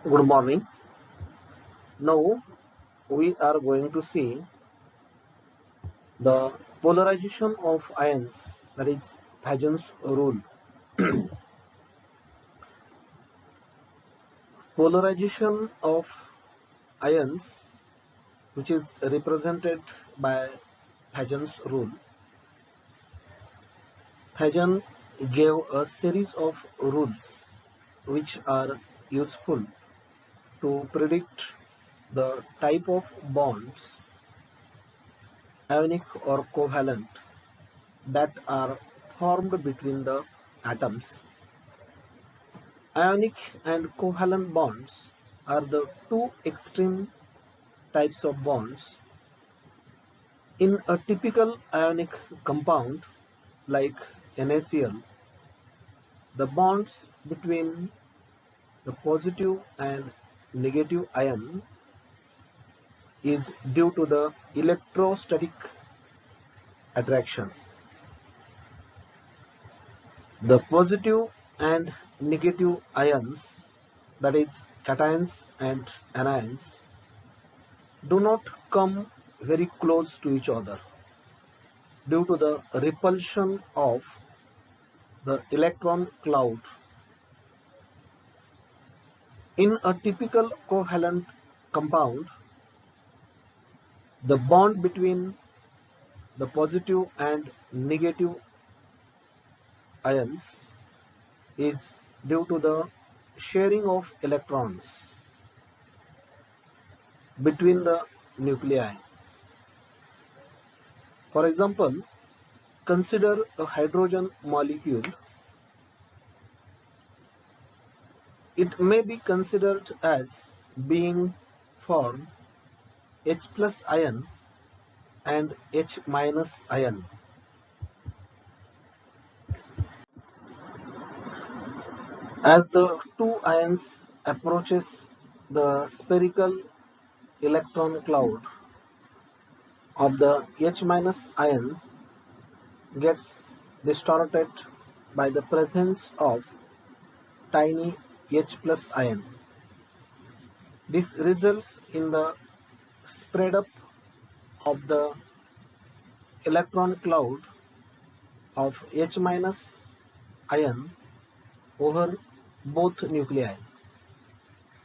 Good morning. Now we are going to see the polarization of ions, that is Paget's rule. Polarization of ions, which is represented by Paget's rule. Paget gave a series of rules which are useful to predict the type of bonds, ionic or covalent, that are formed between the atoms. Ionic and covalent bonds are the two extreme types of bonds. In a typical ionic compound like NaCl, the bonds between the positive and negative ion is due to the electrostatic attraction. The positive and negative ions, that is cations and anions, do not come very close to each other due to the repulsion of the electron cloud. In a typical covalent compound, the bond between the positive and negative ions is due to the sharing of electrons between the nuclei. For example, consider a hydrogen molecule. It may be considered as being formed H plus ion and H minus ion. As the two ions approaches the spherical electron cloud of the H minus ion gets distorted by the presence of tiny H plus ion. This results in the spread up of the electron cloud of H minus ion over both nuclei.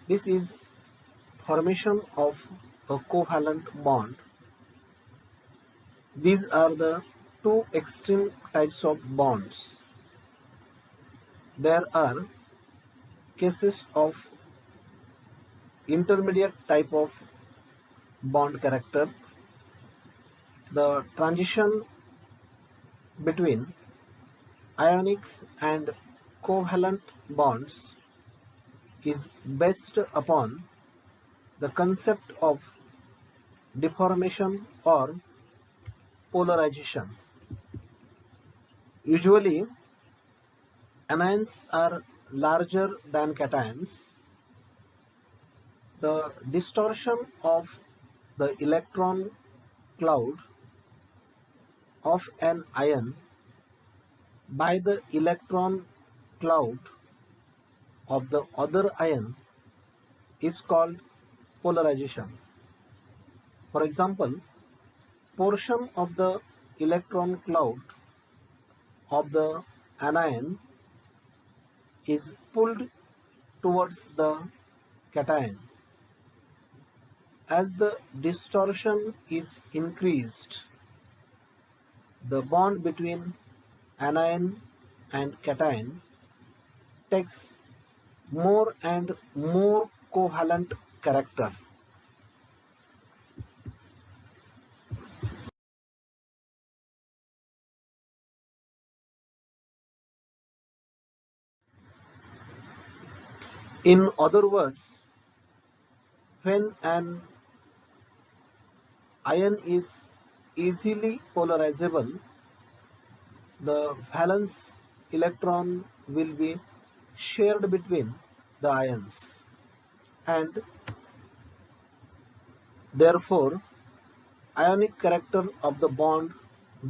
This is formation of a covalent bond. These are the two extreme types of bonds. There are cases of intermediate type of bond character. The transition between ionic and covalent bonds is based upon the concept of deformation or polarization. Usually, anions are larger than cations. The distortion of the electron cloud of an ion by the electron cloud of the other ion is called polarization. For example, portion of the electron cloud of the anion is pulled towards the cation. As the distortion is increased, the bond between anion and cation takes more and more covalent character. In other words, when an ion is easily polarizable, the valence electron will be shared between the ions, and therefore ionic character of the bond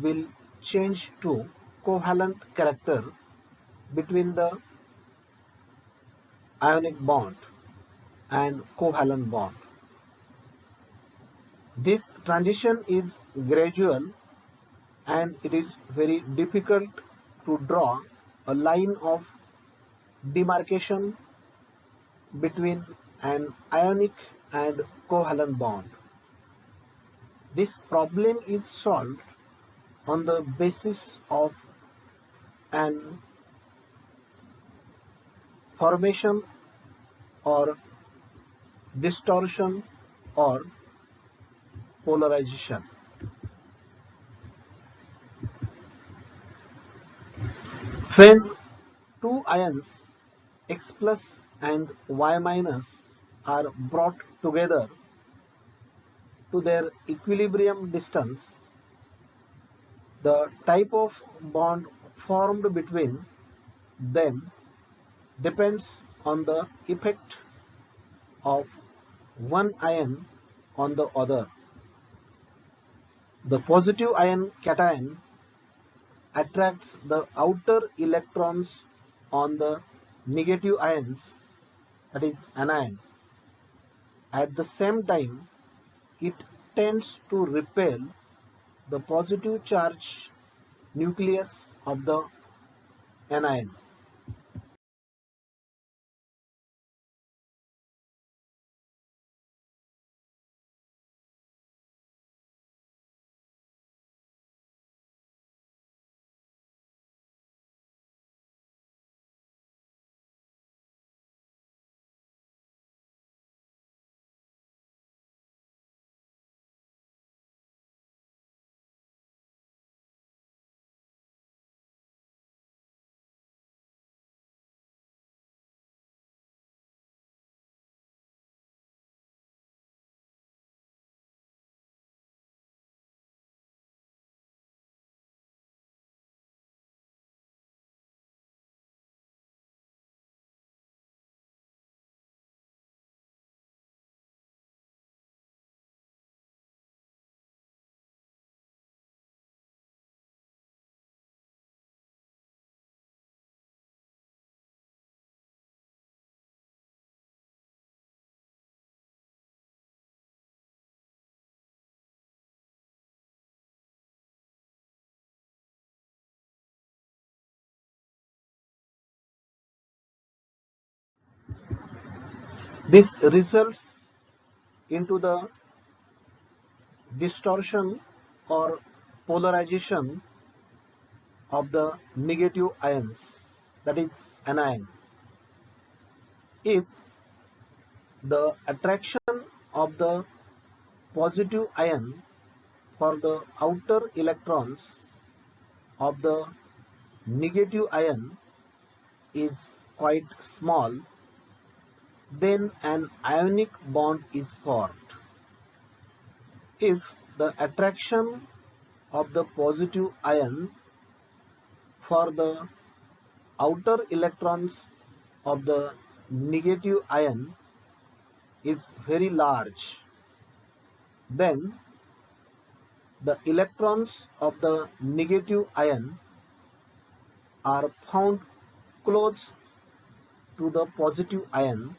will change to covalent character between the ionic bond. and covalent bond. This transition is gradual and it is very difficult to draw a line of demarcation between an ionic and covalent bond. This problem is solved on the basis of an formation or distortion or polarization. When two ions X plus and Y minus are brought together to their equilibrium distance, the type of bond formed between them depends on the effect of one ion on the other. The positive ion cation attracts the outer electrons on the negative ions, that is anion. At the same time, it tends to repel the positive charge nucleus of the anion. This results into the distortion or polarization of the negative ions, that is anion. If the attraction of the positive ion for the outer electrons of the negative ion is quite small, then an ionic bond is formed. If the attraction of the positive ion for the outer electrons of the negative ion is very large, then the electrons of the negative ion are found close to the positive ion,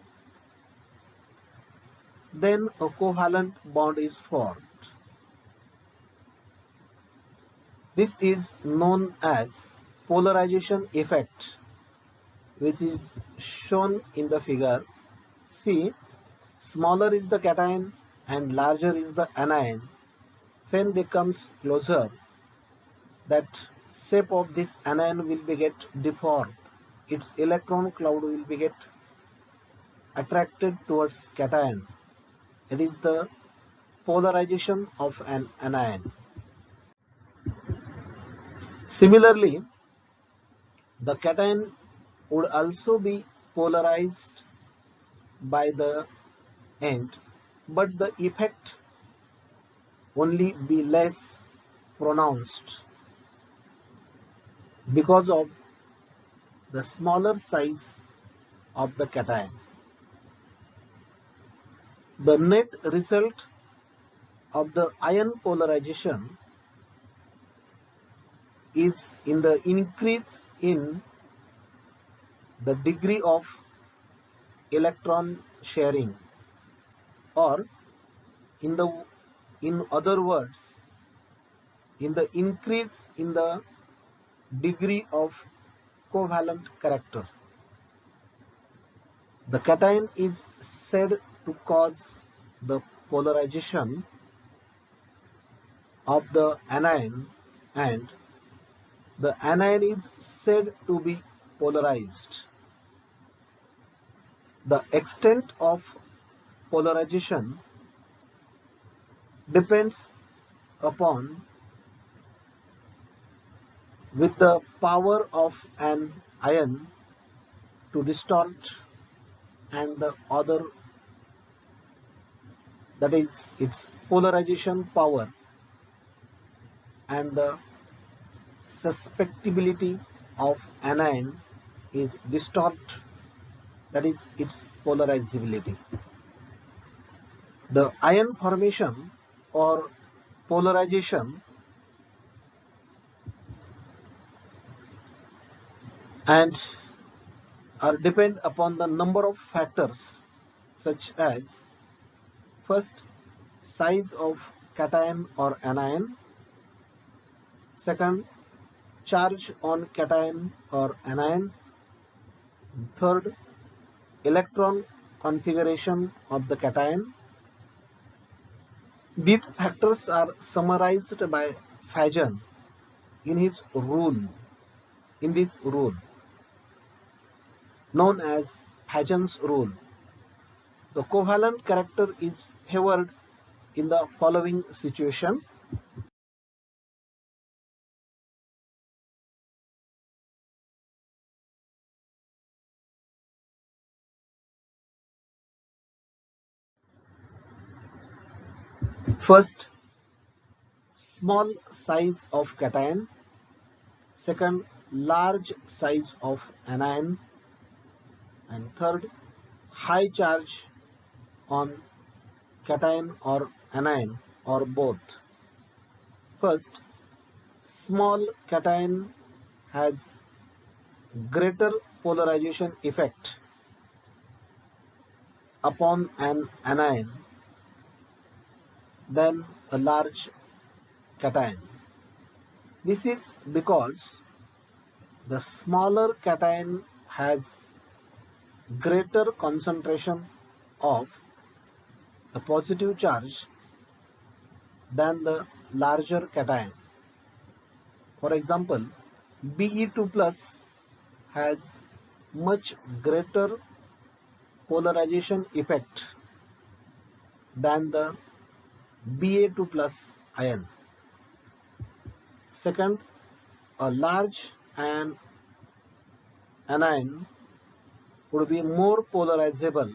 then a covalent bond is formed. This is known as polarization effect, which is shown in the figure. See, smaller is the cation and larger is the anion. When they comes closer, that shape of this anion will be get deformed. Its electron cloud will be get attracted towards cation. It is the polarization of an anion. Similarly, the cation would also be polarized by the end, but the effect only be less pronounced because of the smaller size of the cation. The net result of the ion polarization is in the increase in the degree of electron sharing, or in the in other words, in the increase in the degree of covalent character. The cation is said to cause the polarization of the anion, and the anion is said to be polarized. The extent of polarization depends upon with the power of an ion to distort, and the other, that is its polarization power, and the susceptibility of anion is distort, that is its polarizability. The ion formation or polarization and are depend upon the number of factors, such as first, size of cation or anion; second, charge on cation or anion; third, electron configuration of the cation. These factors are summarized by Fajon in his rule, in this rule known as Fajon's rule. The covalent character is favored in the following situation. First, small size of cation; second, large size of anion; and third, high charge on cation or anion, or both. First, small cation has greater polarization effect upon an anion than a large cation. This is because the smaller cation has greater concentration of the positive charge than the larger cation. For example, Be2 plus has much greater polarization effect than the Ba2 plus ion. Second, a large anion would be more polarizable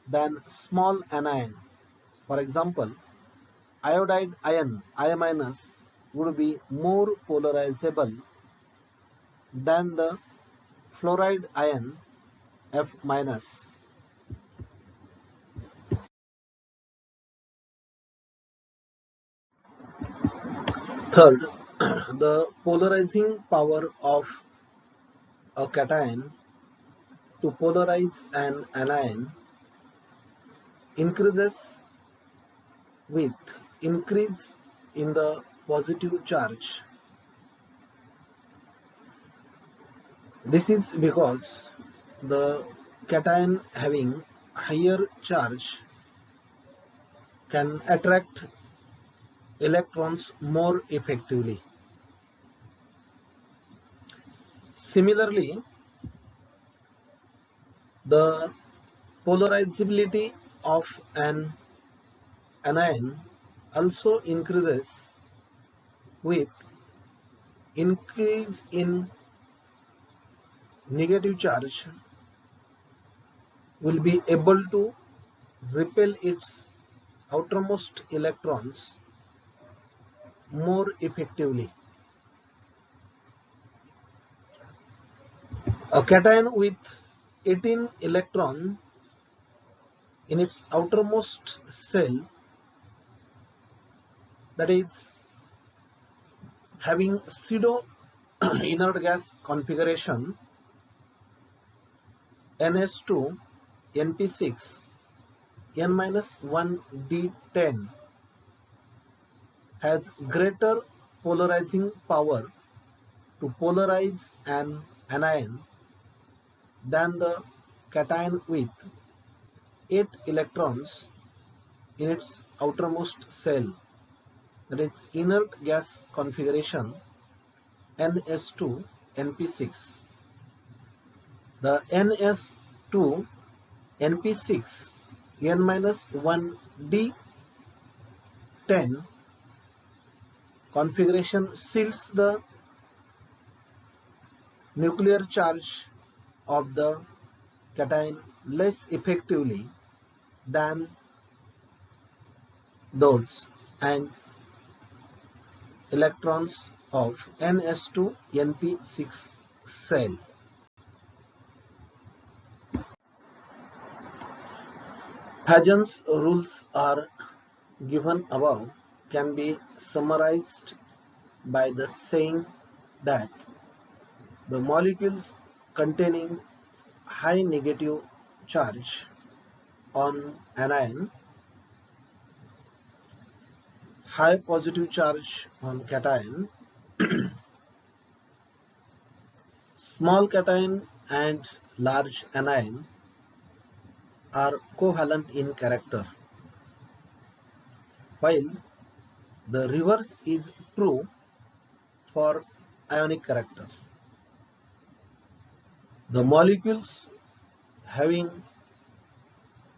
than small anion. For example, iodide ion I minus would be more polarizable than the fluoride ion F minus. Third, the polarizing power of a cation to polarize an anion increases with increase in the positive charge. This is because the cation having higher charge can attract electrons more effectively. Similarly, the polarizability of an anion also increases with increase in negative charge, will be able to repel its outermost electrons more effectively. A cation with 18 electrons in its outermost shell, that is having pseudo inert gas configuration, NS2, Np6 N-1d10 has greater polarizing power to polarize an anion than the cation with 8 electrons in its outermost shell, that is inert gas configuration Ns2 Np6. The Ns2 Np6 N-1d10 configuration shields the nuclear charge of the cation less effectively than those and electrons of Ns2 Np6 cell. Pagen's rules are given above can be summarized by the saying that the molecules containing high negative charge on anion, high positive charge on cation, small cation and large anion are covalent in character, while the reverse is true for ionic character. The molecules having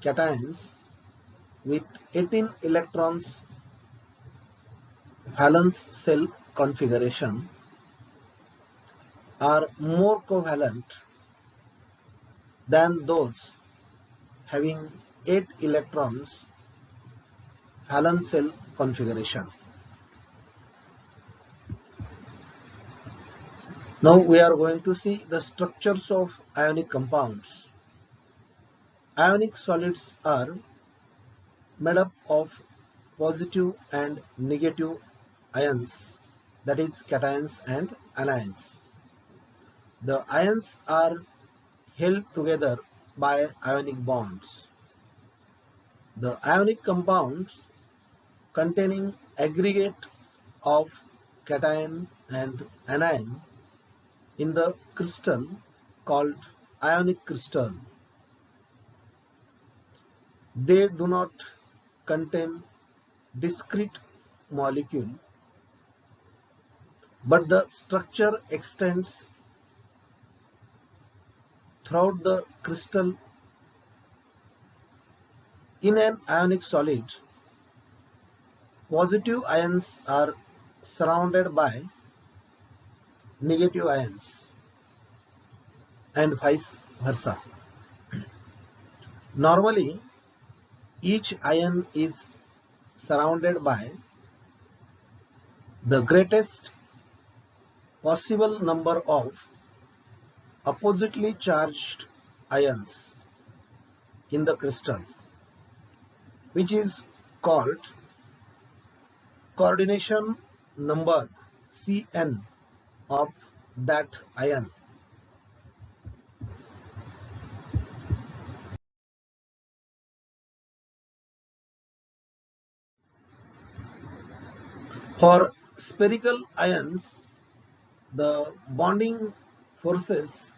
cations with 18 electrons valence shell configuration are more covalent than those having 8 electrons valence shell configuration. Now we are going to see the structures of ionic compounds. Ionic solids are made up of positive and negative ions, that is cations and anions. The ions are held together by ionic bonds. The ionic compounds containing aggregate of cation and anion in the crystal called ionic crystal. They do not contain discrete molecule, but the structure extends throughout the crystal. In an ionic solid, positive ions are surrounded by negative ions and vice versa. Normally, each ion is surrounded by the greatest possible number of oppositely charged ions in the crystal, which is called coordination number Cn of that ion. For spherical ions, the bonding forces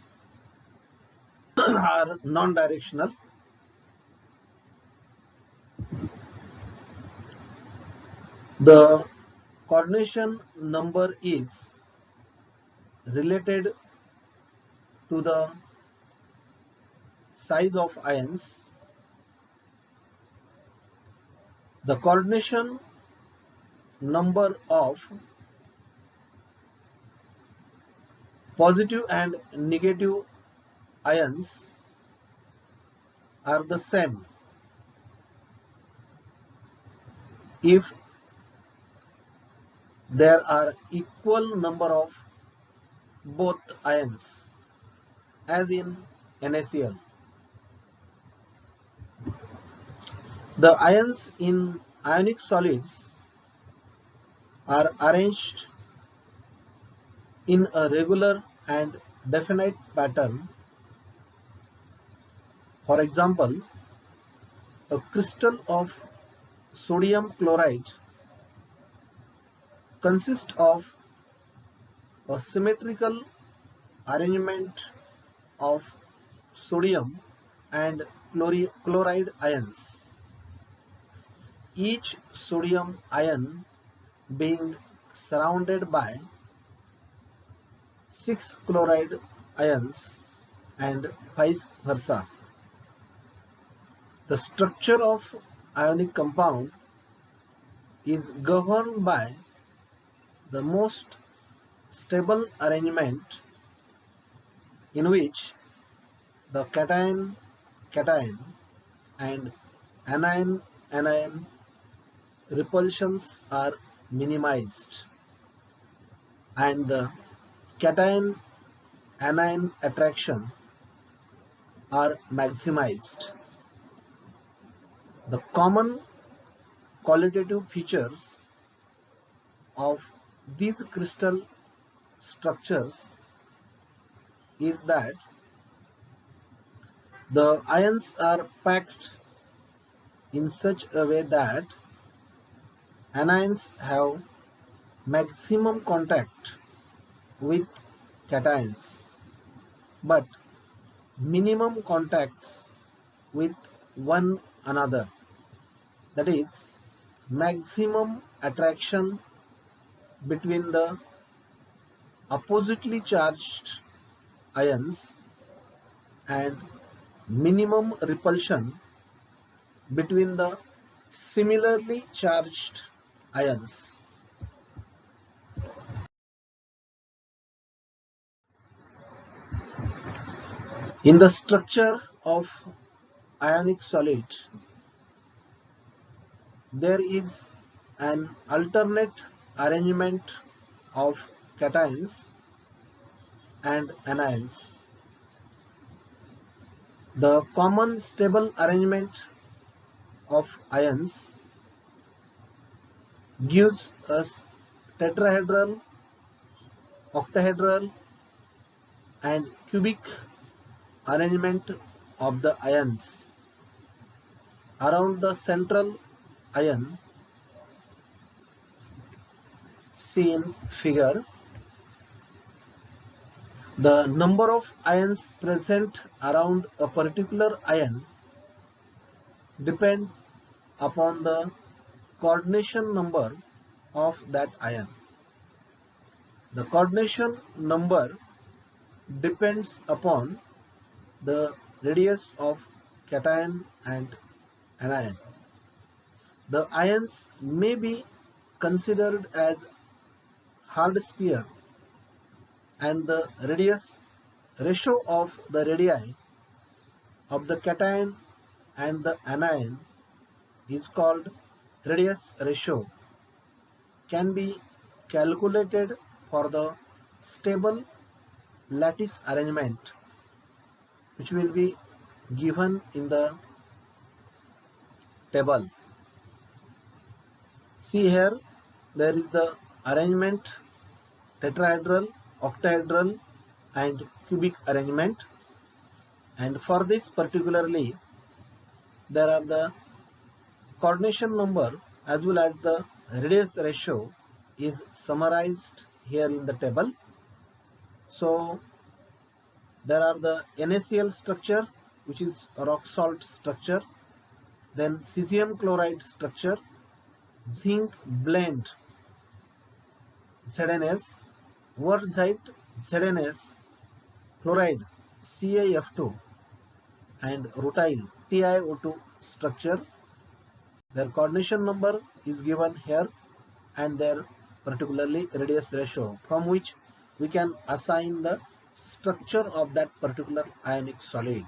are non-directional. The coordination number is related to the size of ions. The coordination number of positive and negative ions are the same if there are equal number of both ions, as in NaCl. The ions in ionic solids are arranged in a regular and definite pattern For example, a crystal of sodium chloride consists of a symmetrical arrangement of sodium and chloride ions, each sodium ion being surrounded by 6 chloride ions and vice versa. The structure of ionic compound is governed by the most stable arrangement in which the cation and anion repulsions are minimized and the cation anion attraction are maximized. The common qualitative features of these crystal structures is that the ions are packed in such a way that anions have maximum contact with cations but minimum contacts with one another, that is maximum attraction between the oppositely charged ions and minimum repulsion between the similarly charged ions. In the structure of ionic solid, there is an alternate arrangement of cations and anions. The common stable arrangement of ions gives us tetrahedral, octahedral and cubic arrangement of the ions around the central ion seen in figure. The number of ions present around a particular ion depend upon the coordination number of that ion. The coordination number depends upon the radius of cation and anion. The ions may be considered as hard sphere and the radius ratio of the radii of the cation and the anion is called radius ratio, can be calculated for the stable lattice arrangement which will be given in the table. See here, there is the arrangement tetrahedral, octahedral and cubic arrangement, and for this particularly there are the coordination number as well as the radius ratio is summarized here in the table. So there are the NaCl structure, which is rock salt structure, then cesium chloride structure, zinc blend ZnS, wurtzite ZnS, chloride CaF2 and rutile TiO2 structure. Their coordination number is given here and their particularly radius ratio, from which we can assign the structure of that particular ionic solid.